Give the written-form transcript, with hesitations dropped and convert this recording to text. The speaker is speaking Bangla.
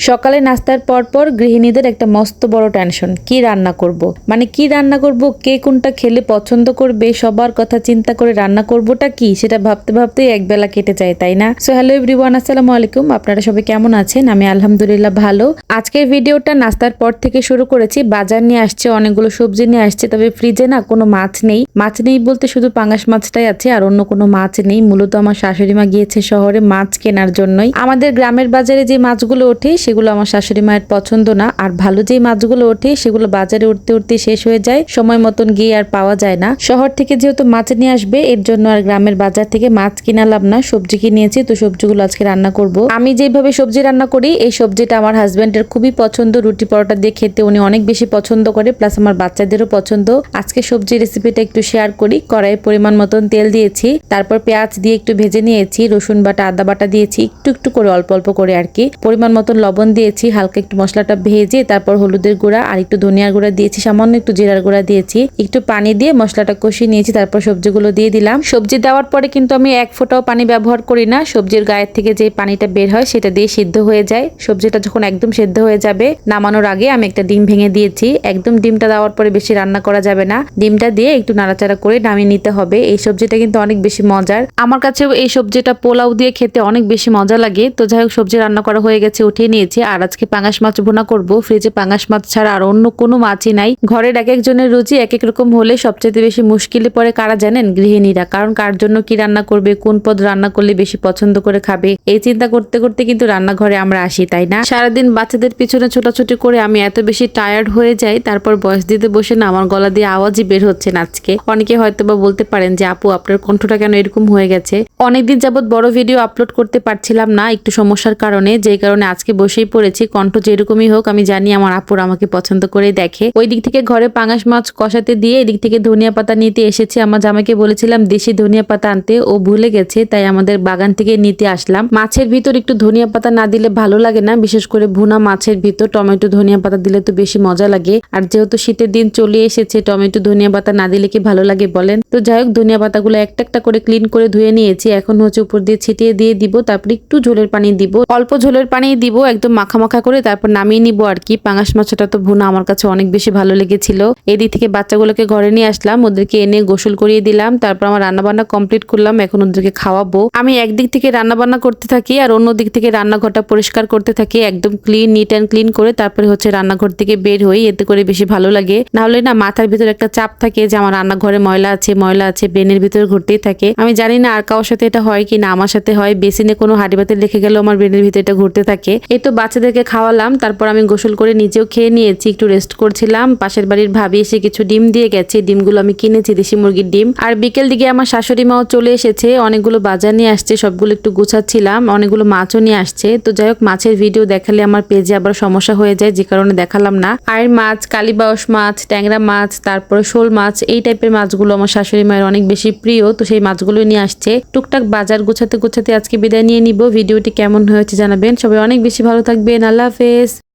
সকালে নাস্তার পর গৃহিণীদের একটা মস্ত বড় টেনশন, কি রান্না করব। মানে কি রান্না করব, কে কোনটা খেলে পছন্দ করবে, সবার কথা চিন্তা করে রান্না করবোটা কি, সেটা ভাবতে ভাবতে একবেলা কেটে যায়, তাই না? সো হ্যালো এভরিওয়ান, আসসালামু আলাইকুম। আপনারা সবাই কেমন আছেন? আমি আলহামদুলিল্লাহ ভালো। আজকের ভিডিওটা নাস্তার পর থেকে শুরু করেছি। বাজার নিয়ে আসছে, অনেকগুলো সবজি নিয়ে আসছে, তবে ফ্রিজে না কোনো মাছ নেই। মাছ নেই বলতে শুধু পাঙ্গাস মাছটাই আছে, আর অন্য কোনো মাছ নেই। মূলত আমার শাশুড়ি মা গিয়েছে শহরে মাছ কেনার জন্যই। আমাদের গ্রামের বাজারে যে মাছগুলো ওঠে সেগুলো আমার শাশুড়ি মায়ের পছন্দ না, আর ভালো যে মাছগুলো ওঠে সেগুলো বাজারে উঠতে উঠতে শেষ হয়ে যায়, সময় মতন গিয়ে আর পাওয়া যায় না। শহর থেকে যেহেতু মাছ নিয়ে আসবে, এর জন্য আর গ্রামের বাজার থেকে মাছ কিনালাম না, সবজি কিনিয়েছি। তো সবজিগুলো আজকে রান্না করব। আমি যেভাবে সবজি রান্না করি, এই সবজিটা আমার হাজবেন্ডের খুবই পছন্দ। রুটি পরোটা দিয়ে খেতে উনি অনেক বেশি পছন্দ করে, প্লাস আমার বাচ্চাদেরও পছন্দ। আজকে সবজি রেসিপিটা একটু শেয়ার করি। কড়াইয়ে পরিমাণ মতন তেল দিয়েছি, তারপর পেঁয়াজ দিয়ে একটু ভেজে নিয়েছি, রসুন বাটা আদা বাটা দিয়েছি, একটু একটু করে অল্প অল্প করে আর কি। পরিমাণ মতন লবণ দিয়েছি, হালকা একটু মশলাটা ভেজে তারপর হলুদের গুঁড়া আর একটু ধনিয়ার গুঁড়া দিয়েছি, সামান্য একটু জিরার গুঁড়া দিয়েছি, একটু পানি দিয়ে মশলাটা কষিয়ে নিয়েছি। তারপর সবজিগুলো দিয়ে দিলাম। সবজি দেওয়ার পরে কিন্তু আমি এক ফোঁটাও পানি ব্যবহার করি না। সবজির গায়ের থেকে যে পানিটা বের হয় সেটা দিয়ে সিদ্ধ হয়ে যায়। সবজিটা যখন একদম সিদ্ধ হয়ে যাবে, নামানোর আগে আমি একটা ডিম ভেঙে দিয়েছি। একদম ডিমটা দেওয়ার পরে বেশি রান্না করা যাবে না, ডিমটা দিয়ে একটু নাড়াচাড়া করে নামিয়ে নিতে হবে। এই সবজিটা কিন্তু অনেক বেশি মজার। আমার কাছেও এই সবজিটা পোলাও দিয়ে খেতে অনেক বেশি মজা লাগে। তো যাই হোক, সবজি রান্না করা হয়ে গেছে, উঠিয়ে নিয়েছি। আর আজকে পাঙ্গাস মাছ ভুনা করব। ফ্রিজে পাঙ্গাস মাছ ছাড়া আর অন্য কোনো মাছই নাই। ঘরের এক একজনের রুচি এক এক রকম হলে সবচেয়ে বেশি মুশকিলে পড়ে কারা জানেন? গৃহিণীরা। কারণ কার জন্য কি রান্না করবে, কোন পদ রান্না করলে বেশি পছন্দ করে খাবে, এই চিন্তা করতে করতে কিন্তু রান্নাঘরে আমরা আসি, তাই না? সারাদিন বাচ্চাদের পিছনে ছোটাছুটি করে আমি এত বেশি টায়ার্ড হয়ে যাই, তারপর বয়স দিতে বসে না আমার গলা দিয়ে আওয়াজই বের হচ্ছে না আজকে। অনেকে হয়তো বা বলতে পারেন যে আপু আপনার কণ্ঠটা কেন এরকম হয়ে গেছে। অনেকদিন যাবত বড় ভিডিও আপলোড করতে পারছিলাম না একটু সমস্যার কারণে, যেই কারণে আজকে বসেই পড়েছি। কণ্ঠ যেরকমই হোক, আমি জানি আমার আপুর আমাকে পছন্দ করে দেখে। ওই দিক থেকে ঘরে পাঙ্গাস মাছ কষাতে দিয়ে এদিক থেকে ধনিয়া পাতা নিতে এসেছি। আমার জামাইকে বলেছিলাম দেশি ধনিয়া পাতা আনতে, ও ভুলে গেছে, তাই আমাদের বাগান থেকে নিতে আসলাম। মাছের ভিতর একটু ধনিয়া পাতা না দিলে ভালো লাগে না, বিশেষ করে ভুনা মাছের ভিতর টমেটো ধনিয়া পাতা দিলে তো বেশি মজা লাগে। আর যেহেতু শীতের দিন চলে এসেছে, টমেটো ধনিয়া পাতা না দিলে কি ভালো লাগে বলেন? তো যাই হোক, ধনিয়া পাতাগুলো একটা একটা করে ক্লিন করে ধুয়ে নিয়েছি। এখন হচ্ছে উপর দিয়ে ছিটিয়ে দিয়ে দিব, তারপর একটু ঝোলের পানি দিব, অল্প ঝোলের পানি দিব, একদম মাখা মাখা করে তারপর নামিয়ে নিব আর কি। পাঙ্গাস মাছটা তো ভুনা আমার কাছে অনেক বেশি ভালো লেগেছিল। এদিক থেকে বাচ্চাগুলোকে ঘরে নিয়ে আসলাম, ওদেরকে এনে গোসল করিয়ে দিলাম, তারপর আমার রান্নাবান্না কমপ্লিট করলাম। এখন ওদেরকে খাওয়াবো। আমি একদিক থেকে রান্নাবান্না করতে থাকি আর অন্য দিক থেকে রান্নাঘরটা পরিষ্কার করতে থাকি, একদম ক্লিন, নিট অ্যান্ড ক্লিন করে তারপরে হচ্ছে রান্নাঘর থেকে বের হই। এতে করে বেশি ভালো লাগে। না হলে না মাথার ভিতর একটা চাপ থাকে যে আমার রান্নাঘরে ময়লা আছে ময়লা আছে, ব্রেনের ভিতরে ঘুরতেই থাকে। আমি জানি না আর কারোর সাথে এটা হয় কি না, আমার সাথে হয়। বেসিনে কোনো হাঁড়ি বাতিল রেখে গেলেও আমার ব্রেনের ভিতরে এটা ঘুরতে থাকে। এই তো বাচ্চাদেরকে খাওয়ালাম, তারপর আমি গোসল করে নিজেও খেয়ে নিয়েছি, একটু রেস্ট করছিলাম। পাশের বাড়ির ভাবি এসে কিছু ডিম দিয়ে গেছে, ডিমগুলো আমি কিনেছি, দেশি মুরগির ডিম। আর বিকেল দিকে আমার শাশুড়ি মাও চলে এসেছে, অনেকগুলো বাজার নিয়ে আসছে, সবগুলো একটু গুছাচ্ছিলাম। অনেকগুলো মাছও নিয়ে আসছে। তো যাই হোক, মাছের ভিডিও দেখালে আমার পেজে আবার সমস্যা হয়ে যায়, যে কারণে দেখালাম না। আর মাছ, কালীবাউস মাছ, ট্যাংরা মাছ, তারপরে শোল মাছ, এই টাইপের মাছগুলো আমার শাশুড়ি মায়ের অনেক বেশি প্রিয়। তো সেই মাছগুলো নিয়ে আসছে। টুকটাক বাজার গোছাতে গোছাতে আজকে বিদায় নিয়ে নিব। ভিডিওটি কেমন হয়েছে জানাবেন। সবাই অনেক বেশি ভালো থাকবেন। আল্লাহ হাফেজ।